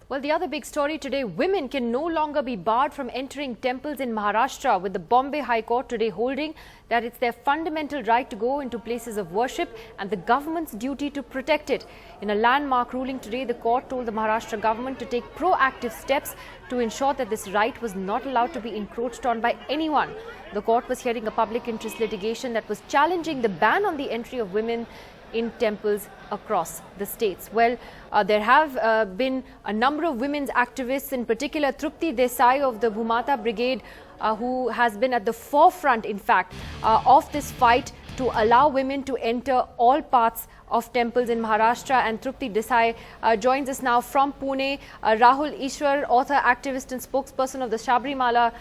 Well, the other big story today, women can no longer be barred from entering temples in Maharashtra, with the Bombay High Court today holding that it's their fundamental right to go into places of worship and the government's duty to protect it. In a landmark ruling today, the court told the Maharashtra government to take proactive steps to ensure that this right was not allowed to be encroached on by anyone. The court was hearing a public interest litigation that was challenging the ban on the entry of women in temples across the states. Well, there have been a number of women's activists, in particular Trupti Desai of the Bhumata Brigade, who has been at the forefront, in fact, of this fight to allow women to enter all parts of temples in Maharashtra. And Trupti Desai joins us now from Pune. Rahul Ishwar, author, activist and spokesperson of the Sabrimala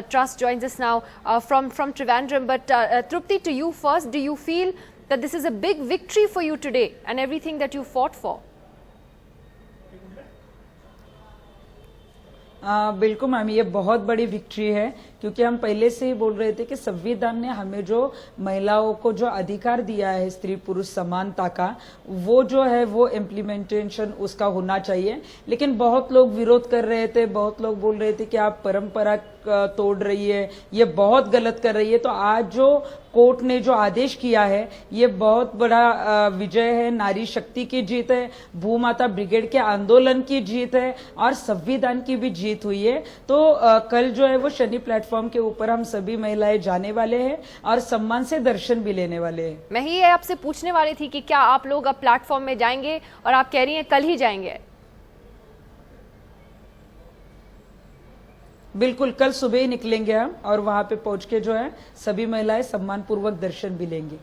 Trust, joins us now from Trivandrum. But Trupti, to you first, do you feel that this is a big victory for you today and everything that you fought for? बिल्कुल ma'am, ये बहुत बड़ी victory है, क्योंकि हम पहले से ही बोल रहे थे कि संविधान ने हमें जो महिलाओं को जो अधिकार दिया है स्त्री पुरुष समानता का, वो जो है वो इम्प्लीमेंटेशन उसका होना चाहिए। लेकिन बहुत लोग विरोध कर रहे थे, बहुत लोग बोल रहे थे कि आप परंपरा तोड़ रही है, ये बहुत गलत कर रही है। तो आज जो कोर्ट ने जो आदेश किया है, ये बहुत बड़ा विजय है, नारी शक्ति की जीत है, भूमाता ब्रिगेड के आंदोलन की जीत है और संविधान की भी जीत हुई है। तो कल जो है वो शनि प्लेटफॉर्म के ऊपर हम सभी महिलाएं जाने वाले हैं और सम्मान से दर्शन भी लेने वाले हैं। मैं ही आपसे पूछने वाली थी कि क्या आप लोग अब प्लेटफॉर्म में जाएंगे, और आप कह रही हैं कल ही जाएंगे। बिल्कुल, कल सुबह ही निकलेंगे हम और वहां पे पहुंच के जो है सभी महिलाएं सम्मान पूर्वक दर्शन भी लेंगी।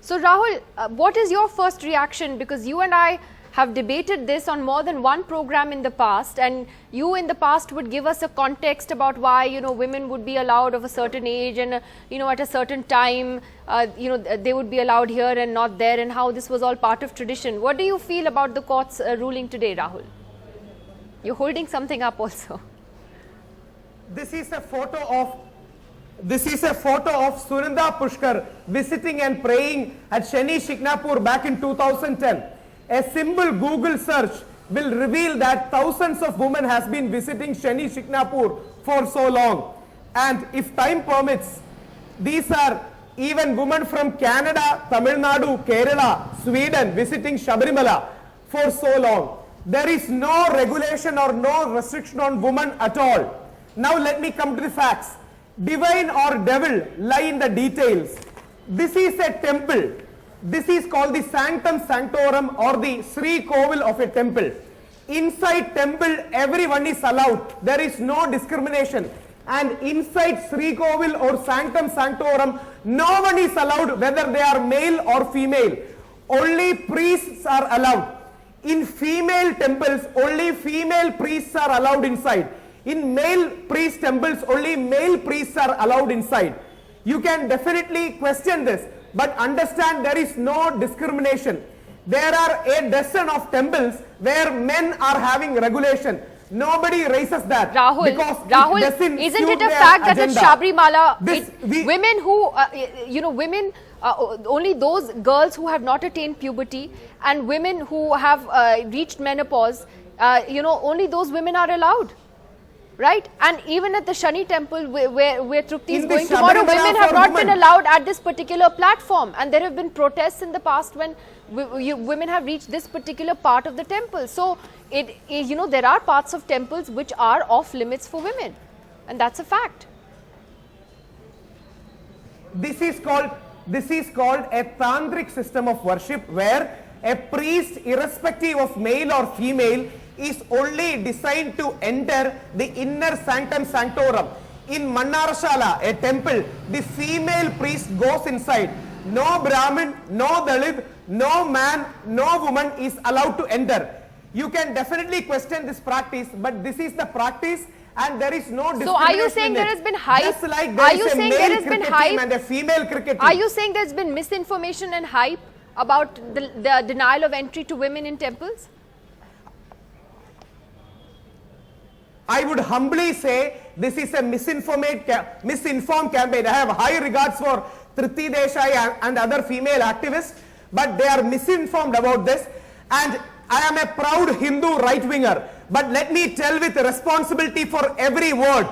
So Rahul, what is your first reaction? Because you and I have debated this on more than one program in the past, and you in the past would give us a context about why, women would be allowed of a certain age and, at a certain time, they would be allowed here and not there, and how this was all part of tradition. What do you feel about the court's ruling today, Rahul? You're holding something up also. This is a photo of Sunanda Pushkar visiting and praying at Shani Shignapur back in 2010. A simple Google search will reveal that thousands of women has been visiting Shani Shignapur for so long. And if time permits, these are even women from Canada, Tamil Nadu, Kerala, Sweden visiting Sabrimala for so long. There is no regulation or no restriction on women at all. Now let me come to the facts. Divine or devil lie in the details. This is a temple. This is called the Sanctum Sanctorum or the Sri Kovil of a temple. Inside temple, everyone is allowed. There is no discrimination. And inside Sri Kovil or Sanctum Sanctorum, no one is allowed, whether they are male or female. Only priests are allowed. In female temples, only female priests are allowed inside. In male priest temples, only male priests are allowed inside. You can definitely question this, but understand there is no discrimination. There are a dozen of temples where men are having regulation. Nobody raises that. Rahul, isn't it a fact that at Sabrimala, women who, women, only those girls who have not attained puberty and women who have reached menopause, only those women are allowed? Right? And even at the Shani temple where Trupti is going tomorrow, women have not been allowed at this particular platform. And there have been protests in the past when women have reached this particular part of the temple. So, there are parts of temples which are off limits for women. And that's a fact. This is called a tantric system of worship where a priest, irrespective of male or female, is only designed to enter the inner sanctum sanctorum. In Mannarashala, a temple, the female priest goes inside. No Brahmin, no Dalit, no man, no woman is allowed to enter. You can definitely question this practice, but this is the practice and there is no discrimination. So are you saying there has been hype? Just like there is a male cricket team and a female cricket team. Are you saying there's been misinformation and hype about the denial of entry to women in temples? I would humbly say this is a misinformed campaign. I have high regards for Trupti Desai and other female activists, but they are misinformed about this. And I am a proud Hindu right-winger, but let me tell with responsibility for every word,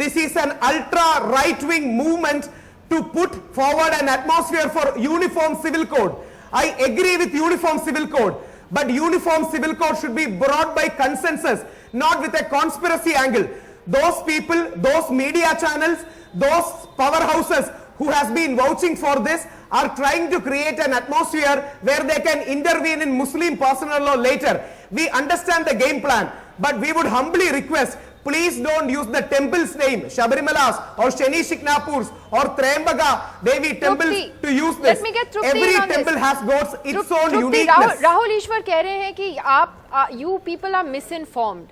this is an ultra right-wing movement to put forward an atmosphere for uniform civil code. I agree with uniform civil code, but uniform civil code should be brought by consensus, not with a conspiracy angle. Those people, those media channels, those powerhouses who has been vouching for this are trying to create an atmosphere where they can intervene in Muslim personal law later. We understand the game plan, but we would humbly request, please don't use the temple's name, Shabarimala's or Sheni Shignapur's or Triambaka Devi temples Trupti, to use this. let me get Trupti Every on temple this. has got its own Trupti, uniqueness. Rahul ईश्वर कह रहे हैं कि आप you people are misinformed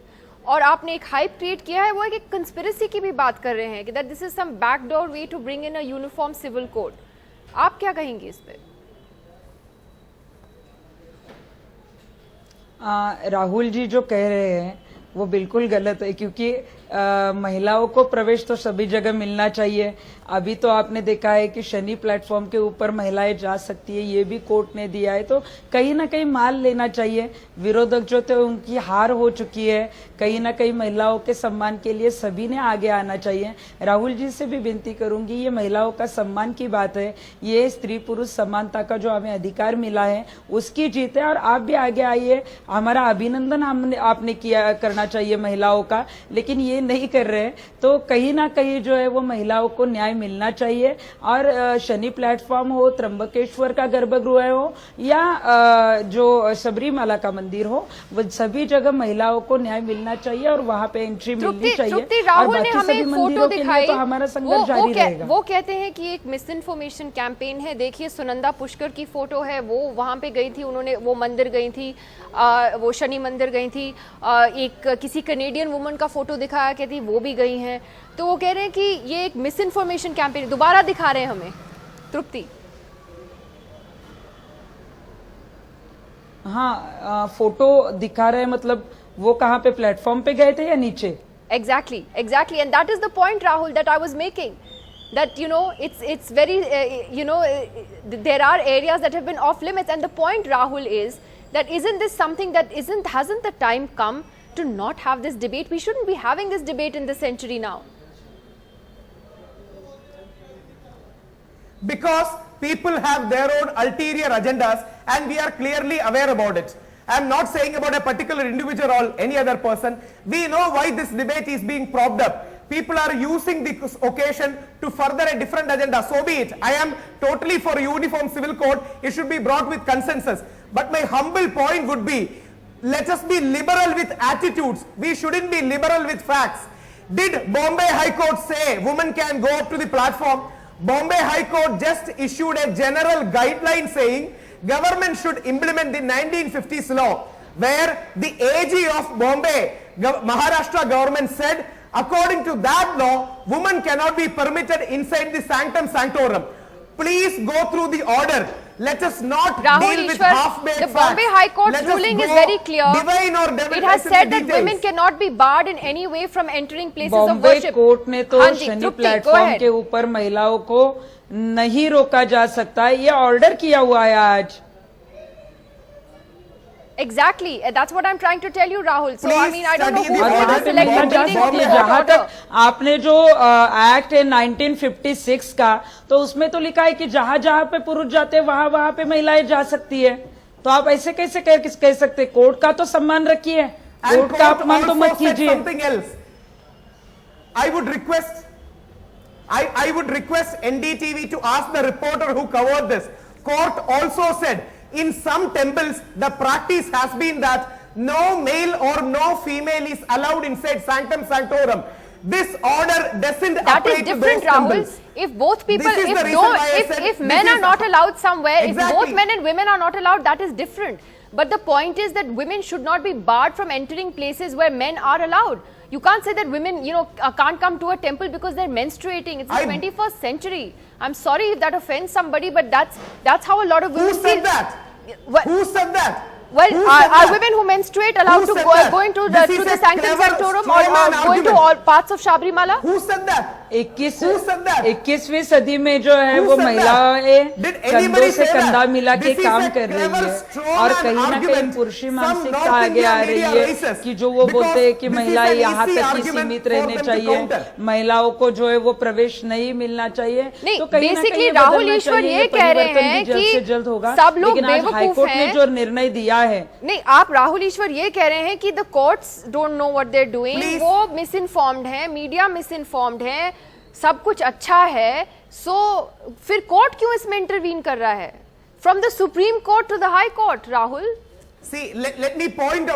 और आपने एक hype create किया है, वो एक कंस्पिरेसी की भी बात कर रहे हैं कि that this is some backdoor way to bring in a uniform civil code. आप क्या कहेंगे इस पे? राहुल जी जो कह रहे हैं वो बिल्कुल गलत है, क्योंकि महिलाओं को प्रवेश तो सभी जगह मिलना चाहिए. अभी तो आपने देखा है कि शनि प्लेटफॉर्म के ऊपर महिलाएं जा सकती है, ये भी कोर्ट ने दिया है. तो कहीं ना कहीं मान लेना चाहिए. विरोधक जो थे उनकी हार हो चुकी है. कहीं ना कहीं महिलाओं के सम्मान के लिए सभी ने आगे आना चाहिए. राहुल जी से भी विनती करूंगी, ये महिलाओं का सम्मान की बात है, ये स्त्री पुरुष समानता का जो हमें अधिकार मिला है उसकी जीत है. और आप भी आगे आइए, हमारा अभिनंदन आपने किया करना चाहिए महिलाओं का, लेकिन ये नहीं कर रहे. तो कहीं ना कहीं जो है वो महिलाओं को न्याय मिलना चाहिए. और शनि प्लेटफॉर्म हो, त्र्यंबकेश्वर का गर्भगृह हो या जो सबरीमाला का मंदिर हो, वो सभी जगह महिलाओं को न्याय मिलना चाहिए और वहां पे एंट्री मिलनी चाहिए. राहुल ने हमें एक फोटो दिखाई, तो हमारा संघर्ष जारी रहेगा. वो कहते हैं कि एक मिस इन्फॉर्मेशन कैंपेन है. देखिए सुनंदा पुष्कर की फोटो है, वो वहां पे गई थी, उन्होंने वो मंदिर गई थी, वो शनि मंदिर गई थी. एक किसी कनेडियन वुमन का फोटो दिखाया, कहती वो भी गई हैं. तो वो कह रहे हैं कि ये एक मिस इन्फॉर्मेशन कैंपेन दोबारा दिखा रहे हैं हमें. तृप्ति, हाँ, फोटो दिखा रहे हैं मतलब वो कहाँ पे, प्लेटफॉर्म पे गए थे या नीचे? exactly, and that is the point, Rahul, that I was making. That it's very there are areas that have been off limits, and the point, Rahul, is that isn't this something that hasn't the time come to not have this debate? We shouldn't be having this debate in this century now. Because people have their own ulterior agendas and we are clearly aware about it. I am not saying about a particular individual or any other person. We know why this debate is being propped up. People are using this occasion to further a different agenda. So be it. I am totally for uniform civil code. It should be brought with consensus. But my humble point would be, let us be liberal with attitudes. We shouldn't be liberal with facts. Did Bombay High Court say women can go up to the platform? Bombay High Court just issued a general guideline saying government should implement the 1950s law, where the AG of Bombay, Maharashtra government said, according to that law, women cannot be permitted inside the sanctum sanctorum. Please go through the order. Let us not Rahul deal with Ishwar, half-baked the facts. Bombay High Court's Let us ruling is go very clear. divine or devil It has in said the that details. women cannot be barred in any way from entering places of Bombay worship. Court ने तो हाँ जी, शनि तृप्ति, go platform ahead. के ऊपर महिलाओं को नहीं रोका जा सकता है, ये ऑर्डर किया हुआ है आज. Exactly, that's what I'm trying to tell you, Rahul. So I Please mean, I don't know study who the will order. select मिलना the जा reading of सकती the है. court जहां order. तक आपने जो एक्ट है 1956 का, तो उसमें तो लिखा है कि जहां जहां पे पुरुष जाते हैं वहां वहां पे महिलाएं जा सकती है. तो आप ऐसे कैसे कह सकते? कोर्ट का तो सम्मान रखिए, And कोर्ट का अपमान तो मत also said कीजिए. something else. I would request NDTV to ask the reporter who covered this. Court also said in some temples the practice has been that no male or no female is allowed inside sanctum sanctorum. This order doesn't That apply is to different, those Rahul. temples. If both people, This is the reason why I said if this men is are not allowed somewhere, if Exactly. both men and women are not allowed, that is different. But the point is that women should not be barred from entering places where men are allowed. You can't say that women, can't come to a temple because they're menstruating. It's the 21st century. I'm sorry if that offends somebody, but that's how a lot of women Who said feel. that? Well, Who said that? well, Who are said that? women who menstruate allowed Who to said go that? into This to is the a sanctum clever sanctorum straw man or go into argument. all parts of Sabrimala? Who said that? Who said that? 21वीं सदी में जो है Who वो said महिलाएं that? Did कंधों anybody से say कंधा that? मिला के This is काम a कर रही clever, है strong और and कहीं ना कहीं argument. पुरुषी Some मानसिकता North आगे आ Indian रही media है races. कि जो वो Because बोलते हैं कि this is महिलाएं an यहाँ easy तक ही argument सीमित for रहने them to चाहिए, counter. महिलाओं को जो है वो प्रवेश नहीं मिलना चाहिए। नहीं, तो कहीं ना basically कहीं राहुल बदलना ईश्वर चाहिए, ये कह रहे परिवर्तन हैं भी जल्द कि से जल्द होगा। सब लोग लेकिन आज बेवकूफ हाईकोर्ट ने हैं। जो निर्णय दिया है, नहीं, आप राहुल ईश्वर ये कह रहे हैं कि the courts don't know what they are doing, Please. वो मिस इन्फॉर्म्ड है, मीडिया मिस इन्फॉर्म्ड है, सब कुछ अच्छा है, सो फिर कोर्ट क्यों इसमें इंटरवीन कर रहा है? From the supreme court to the high court, Rahul. See, let me point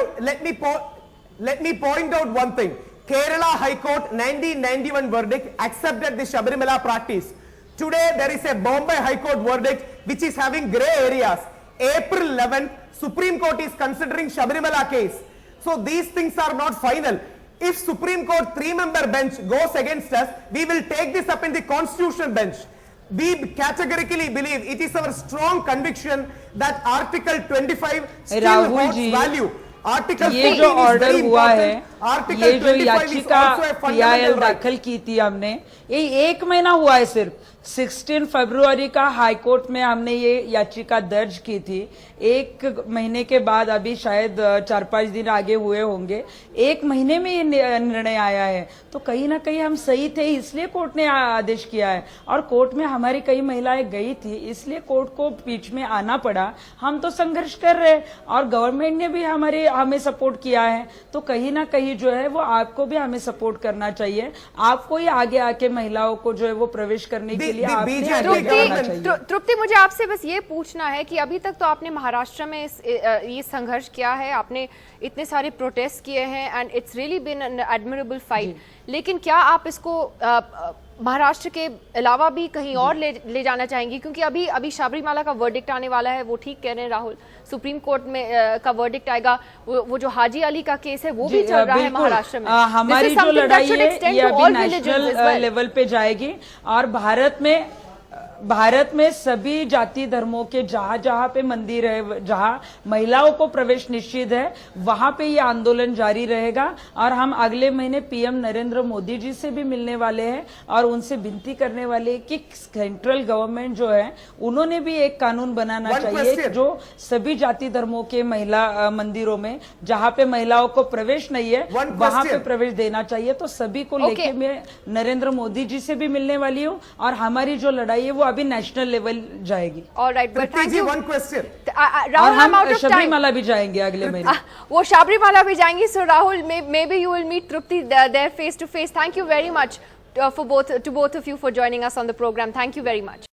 out one thing. Kerala High Court 1991 verdict accepted the Shabarimala practice. Today there is a Bombay High Court verdict which is having grey areas. April 11th, Supreme Court is considering Shabarimala case. So these things are not final. If Supreme Court 3-member bench goes against us, we will take this up in the constitutional bench. We categorically believe, it is our strong conviction that Article 25 still Rahul holds ji, value. Article ये 15 जो is order very हुआ है, important. Article ये जो 25 is याचिका also a fundamental PIL right. दाखिल की थी हमने, ये 1 महीना हुआ है सिर्फ। 16 फरवरी का हाई कोर्ट में हमने ये याचिका दर्ज की थी। 1 महीने के बाद अभी शायद 4-5 दिन आगे हुए होंगे, 1 महीने में ये निर्णय आया है। तो कहीं ना कहीं हम सही थे, इसलिए कोर्ट ने आदेश किया है। और कोर्ट में हमारी कई महिलाएं गई थी, इसलिए कोर्ट को बीच में आना पड़ा। हम तो संघर्ष कर रहे हैं और गवर्नमेंट ने भी हमें सपोर्ट किया है। तो कहीं ना कहीं जो है वो आपको भी हमें सपोर्ट करना चाहिए। आपको ही आगे आके महिलाओं को जो है वो प्रवेश करने के लिए आपने आगे आना चाहिए। तृप्ति, मुझे आपसे बस ये पूछना है कि अभी तक तो आपने महाराष्ट्र में ये संघर्ष किया है, आपने इतने सारे प्रोटेस्ट किए हैं and it's really been an admirable fight, लेकिन क्या आप इसको महाराष्ट्र के अलावा भी कहीं और ले जाना चाहेंगी? क्योंकि अभी शबरीमाला का वर्डिक्ट आने वाला है, वो ठीक कह रहे हैं राहुल, सुप्रीम कोर्ट में का वर्डिक्ट आएगा, वो जो हाजी अली का केस है वो भी चल रहा है महाराष्ट्र में। हमारी जो लड़ाई है ये अभी नेशनल लेवल पे जाएगी और भारत में सभी जाति धर्मों के जहां पे मंदिर है, जहां महिलाओं को प्रवेश निषिद्ध है, वहां पे ये आंदोलन जारी रहेगा। और हम अगले महीने पीएम नरेंद्र मोदी जी से भी मिलने वाले हैं और उनसे विनती करने वाले कि सेंट्रल गवर्नमेंट जो है उन्होंने भी एक कानून बनाना चाहिए जो सभी जाति धर्मों के महिला मंदिरों में जहां पे महिलाओं को प्रवेश नहीं है वहां पे प्रवेश देना चाहिए। तो सभी को लेके मैं नरेंद्र मोदी जी से भी मिलने वाली हूँ और हमारी जो लड़ाई है वो अभी नेशनल लेवल जाएगी। Alright, but thank you. One question, और हम शबरीमाला भी जाएंगे अगले महीने। वो शबरीमाला भी जाएंगी। So Rahul, maybe you will meet Trupti there face to face. Thank you very much to both of you for joining us on the program. Thank you very much.